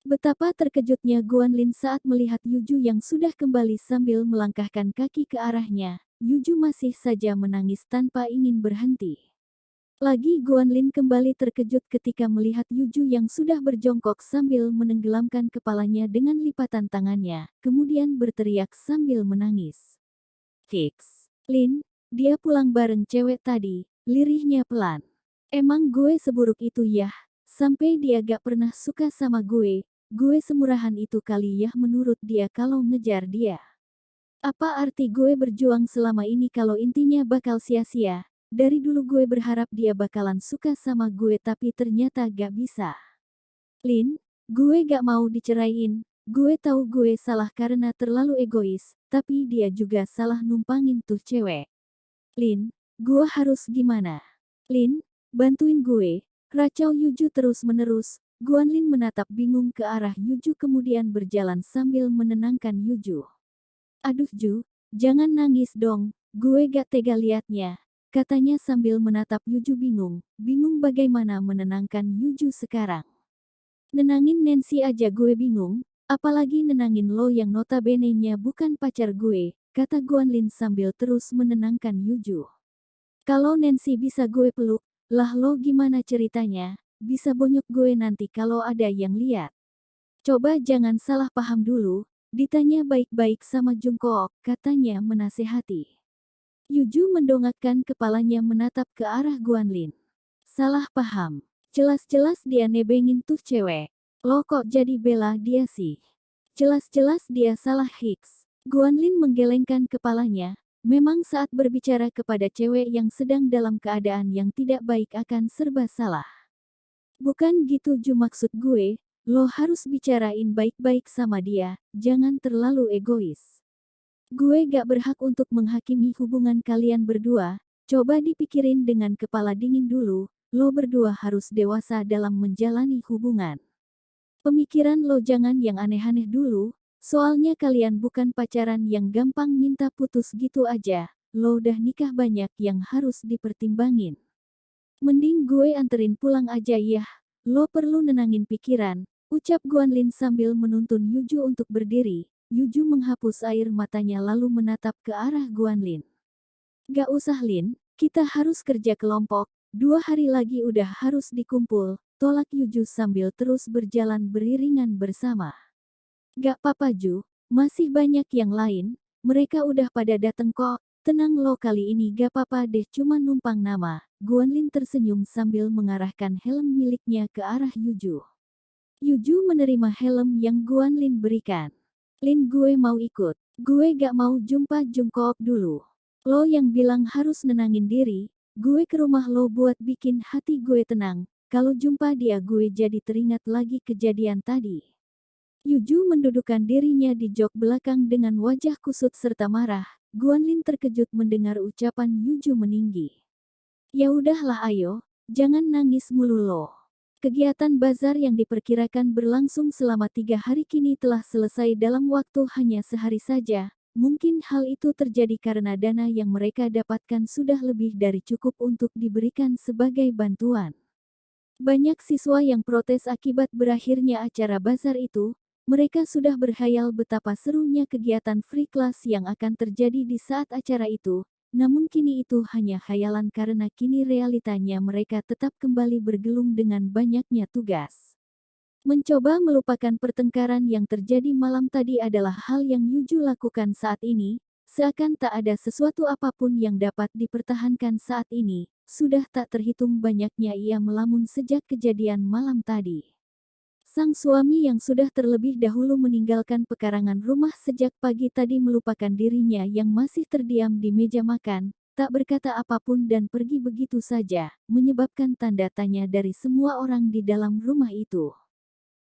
Betapa terkejutnya Guanlin saat melihat Yuju yang sudah kembali sambil melangkahkan kaki ke arahnya. Yuju masih saja menangis tanpa ingin berhenti. Lagi Guanlin kembali terkejut ketika melihat Yuju yang sudah berjongkok sambil menenggelamkan kepalanya dengan lipatan tangannya, kemudian berteriak sambil menangis. Fix. Lin, dia pulang bareng cewek tadi, lirihnya pelan. Emang gue seburuk itu yah, sampai dia gak pernah suka sama gue semurahan itu kali yah menurut dia kalau ngejar dia. Apa arti gue berjuang selama ini kalau intinya bakal sia-sia? Dari dulu gue berharap dia bakalan suka sama gue tapi ternyata gak bisa. Lin, gue gak mau diceraiin. Gue tahu gue salah karena terlalu egois, tapi dia juga salah numpangin tuh cewek. Lin, gue harus gimana? Lin, bantuin gue. Racau Yuju terus-menerus. Guanlin menatap bingung ke arah Yuju kemudian berjalan sambil menenangkan Yuju. Aduh Ju, jangan nangis dong, gue gak tega liatnya. Katanya sambil menatap Yuju bingung bagaimana menenangkan Yuju sekarang. Nenangin Nancy aja gue bingung, apalagi nenangin lo yang notabene-nya bukan pacar gue, kata Guanlin sambil terus menenangkan Yuju. Kalau Nancy bisa gue peluk, lah lo gimana ceritanya, bisa bonyok gue nanti kalau ada yang lihat. Coba jangan salah paham dulu, ditanya baik-baik sama Jungkook, katanya menasehati. Yuju mendongakkan kepalanya menatap ke arah Guanlin. Salah paham. Jelas-jelas dia nebengin tuh cewek. Lo kok jadi bela dia sih? Jelas-jelas dia salah Hicks. Guanlin menggelengkan kepalanya. Memang saat berbicara kepada cewek yang sedang dalam keadaan yang tidak baik akan serba salah. Bukan gitu Ju maksud gue, lo harus bicarain baik-baik sama dia, jangan terlalu egois. Gue gak berhak untuk menghakimi hubungan kalian berdua, coba dipikirin dengan kepala dingin dulu, lo berdua harus dewasa dalam menjalani hubungan. Pemikiran lo jangan yang aneh-aneh dulu, soalnya kalian bukan pacaran yang gampang minta putus gitu aja, lo udah nikah banyak yang harus dipertimbangin. Mending gue anterin pulang aja yah, lo perlu nenangin pikiran, ucap Guanlin sambil menuntun Yuju untuk berdiri. Yuju menghapus air matanya lalu menatap ke arah Guanlin. Gak usah Lin, kita harus kerja kelompok, 2 hari lagi udah harus dikumpul, tolak Yuju sambil terus berjalan beriringan bersama. Gak papa Ju, masih banyak yang lain, mereka udah pada dateng kok, tenang lo kali ini gak papa deh cuma numpang nama. Guanlin tersenyum sambil mengarahkan helm miliknya ke arah Yuju. Yuju menerima helm yang Guanlin berikan. Lin gue mau ikut. Gue gak mau jumpa Jungkook dulu. Lo yang bilang harus nenangin diri, gue ke rumah lo buat bikin hati gue tenang. Kalau jumpa dia gue jadi teringat lagi kejadian tadi. Yuju mendudukkan dirinya di jok belakang dengan wajah kusut serta marah. Guanlin terkejut mendengar ucapan Yuju meninggi. Ya udahlah ayo, jangan nangis mulu lo. Kegiatan bazar yang diperkirakan berlangsung selama 3 hari kini telah selesai dalam waktu hanya sehari saja. Mungkin hal itu terjadi karena dana yang mereka dapatkan sudah lebih dari cukup untuk diberikan sebagai bantuan. Banyak siswa yang protes akibat berakhirnya acara bazar itu. Mereka sudah berkhayal betapa serunya kegiatan free class yang akan terjadi di saat acara itu. Namun kini itu hanya khayalan karena kini realitanya mereka tetap kembali bergelung dengan banyaknya tugas. Mencoba melupakan pertengkaran yang terjadi malam tadi adalah hal yang Yuju lakukan saat ini, seakan tak ada sesuatu apapun yang dapat dipertahankan saat ini, sudah tak terhitung banyaknya ia melamun sejak kejadian malam tadi. Sang suami yang sudah terlebih dahulu meninggalkan pekarangan rumah sejak pagi tadi melupakan dirinya yang masih terdiam di meja makan, tak berkata apapun dan pergi begitu saja, menyebabkan tanda tanya dari semua orang di dalam rumah itu.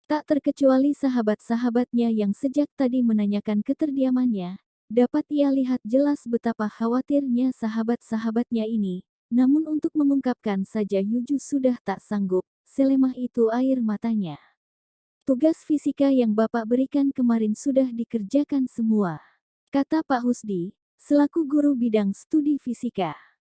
Tak terkecuali sahabat-sahabatnya yang sejak tadi menanyakan keterdiamannya, dapat ia lihat jelas betapa khawatirnya sahabat-sahabatnya ini, namun untuk mengungkapkan saja Yuju sudah tak sanggup, selemah itu air matanya. Tugas fisika yang Bapak berikan kemarin sudah dikerjakan semua, kata Pak Husdi, selaku guru bidang studi fisika.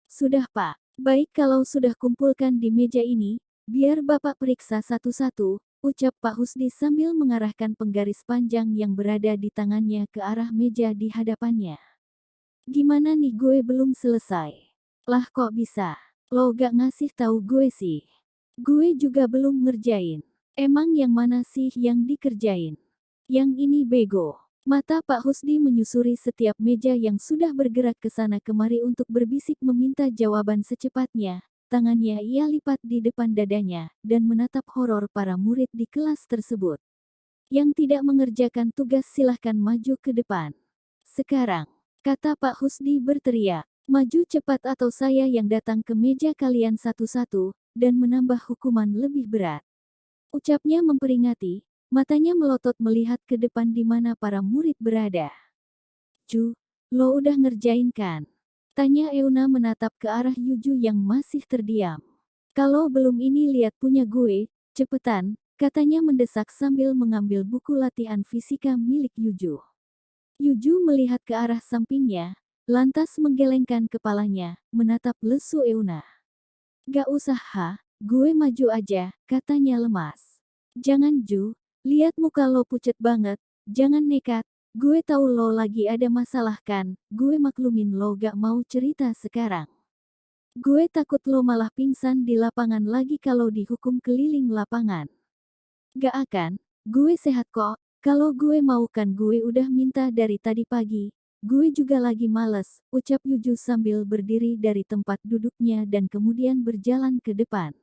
Sudah Pak, baik kalau sudah kumpulkan di meja ini, biar Bapak periksa satu-satu, ucap Pak Husdi sambil mengarahkan penggaris panjang yang berada di tangannya ke arah meja di hadapannya. Gimana nih, gue belum selesai. Lah kok bisa? Lo gak ngasih tahu gue sih. Gue juga belum ngerjain. Emang yang mana sih yang dikerjain? Yang ini bego. Mata Pak Husdi menyusuri setiap meja yang sudah bergerak ke sana kemari untuk berbisik meminta jawaban secepatnya. Tangannya ia lipat di depan dadanya dan menatap horor para murid di kelas tersebut. Yang tidak mengerjakan tugas silahkan maju ke depan. Sekarang, kata Pak Husdi berteriak, maju cepat atau saya yang datang ke meja kalian satu-satu, dan menambah hukuman lebih berat. Ucapnya memperingati, matanya melotot melihat ke depan di mana para murid berada. Ju, lo udah ngerjain kan? Tanya Euna menatap ke arah Yuju yang masih terdiam. Kalau belum ini lihat punya gue, cepetan, katanya mendesak sambil mengambil buku latihan fisika milik Yuju. Yuju melihat ke arah sampingnya, lantas menggelengkan kepalanya, menatap lesu Euna. Gak usah gue maju aja, katanya lemas. Jangan Ju, lihat muka lo pucet banget, jangan nekat, gue tahu lo lagi ada masalah kan, gue maklumin lo gak mau cerita sekarang. Gue takut lo malah pingsan di lapangan lagi kalau dihukum keliling lapangan. Gak akan, gue sehat kok, kalau gue mau kan gue udah minta dari tadi pagi. Gue juga lagi males, ucap Yuju sambil berdiri dari tempat duduknya dan kemudian berjalan ke depan.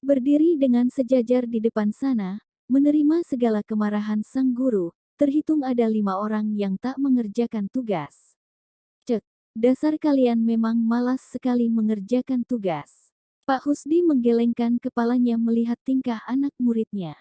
Berdiri dengan sejajar di depan sana, menerima segala kemarahan sang guru, terhitung ada 5 orang yang tak mengerjakan tugas. Cek, dasar kalian memang malas sekali mengerjakan tugas. Pak Husdi menggelengkan kepalanya melihat tingkah anak muridnya.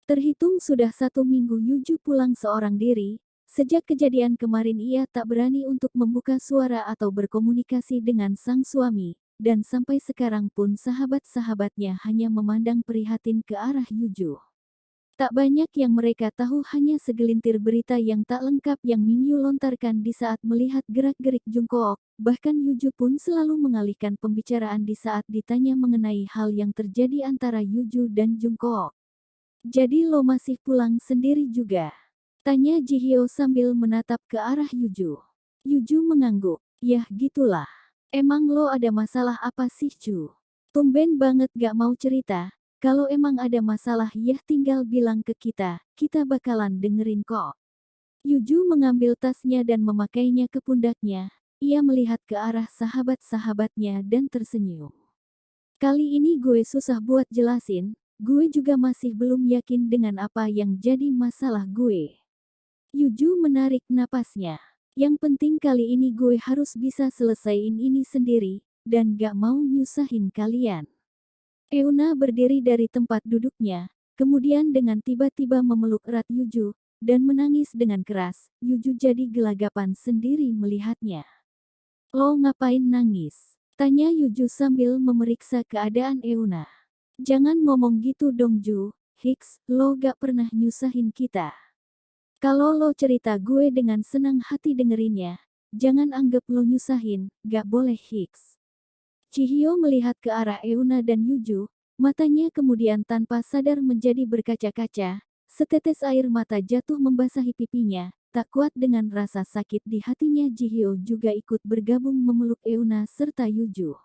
Terhitung sudah 1 minggu Yuju pulang seorang diri, sejak kejadian kemarin ia tak berani untuk membuka suara atau berkomunikasi dengan sang suami, dan sampai sekarang pun sahabat-sahabatnya hanya memandang prihatin ke arah Yuju. Tak banyak yang mereka tahu hanya segelintir berita yang tak lengkap yang Mingyu lontarkan di saat melihat gerak-gerik Jungkook, bahkan Yuju pun selalu mengalihkan pembicaraan di saat ditanya mengenai hal yang terjadi antara Yuju dan Jungkook. Jadi lo masih pulang sendiri juga? Tanya Jihyo sambil menatap ke arah Yuju. Yuju mengangguk. Yah gitulah. Emang lo ada masalah apa sih Ju? Tumben banget gak mau cerita. Kalau emang ada masalah yah tinggal bilang ke kita bakalan dengerin kok. Yuju mengambil tasnya dan memakainya ke pundaknya. Ia melihat ke arah sahabat-sahabatnya dan tersenyum. Kali ini gue susah buat jelasin. Gue juga masih belum yakin dengan apa yang jadi masalah gue. Yuju menarik napasnya. Yang penting kali ini gue harus bisa selesaiin ini sendiri, dan gak mau nyusahin kalian. Euna berdiri dari tempat duduknya, kemudian dengan tiba-tiba memeluk erat Yuju, dan menangis dengan keras. Yuju jadi gelagapan sendiri melihatnya. Lo ngapain nangis? Tanya Yuju sambil memeriksa keadaan Euna. Jangan ngomong gitu dong Ju, Hicks, lo gak pernah nyusahin kita. Kalau lo cerita gue dengan senang hati dengerinnya, jangan anggap lo nyusahin, gak boleh Hicks. Chihyo melihat ke arah Euna dan Yuju, matanya kemudian tanpa sadar menjadi berkaca-kaca, setetes air mata jatuh membasahi pipinya, tak kuat dengan rasa sakit di hatinya Chihyo juga ikut bergabung memeluk Euna serta Yuju.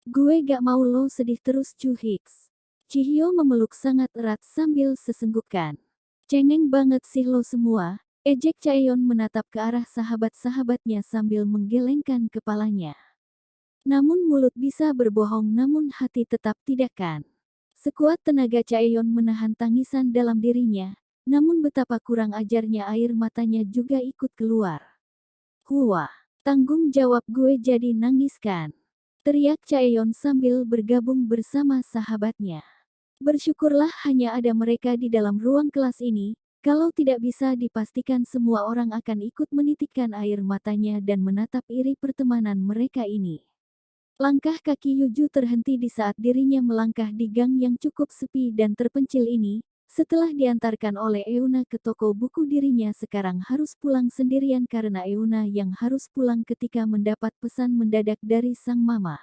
Gue gak mau lo sedih terus Chu Hicks. Chihyo memeluk sangat erat sambil sesenggukkan. Cengeng banget sih lo semua, ejek Chaeyeon menatap ke arah sahabat-sahabatnya sambil menggelengkan kepalanya. Namun mulut bisa berbohong namun hati tetap tidak kan. Sekuat tenaga Chaeyeon menahan tangisan dalam dirinya, namun betapa kurang ajarnya air matanya juga ikut keluar. Wah, tanggung jawab gue jadi nangis kan? Teriak Chaeyeon sambil bergabung bersama sahabatnya. Bersyukurlah hanya ada mereka di dalam ruang kelas ini, kalau tidak bisa dipastikan semua orang akan ikut menitikkan air matanya dan menatap iri pertemanan mereka ini. Langkah kaki Yuju terhenti di saat dirinya melangkah di gang yang cukup sepi dan terpencil ini. Setelah diantarkan oleh Euna ke toko buku dirinya sekarang harus pulang sendirian karena Euna yang harus pulang ketika mendapat pesan mendadak dari sang mama.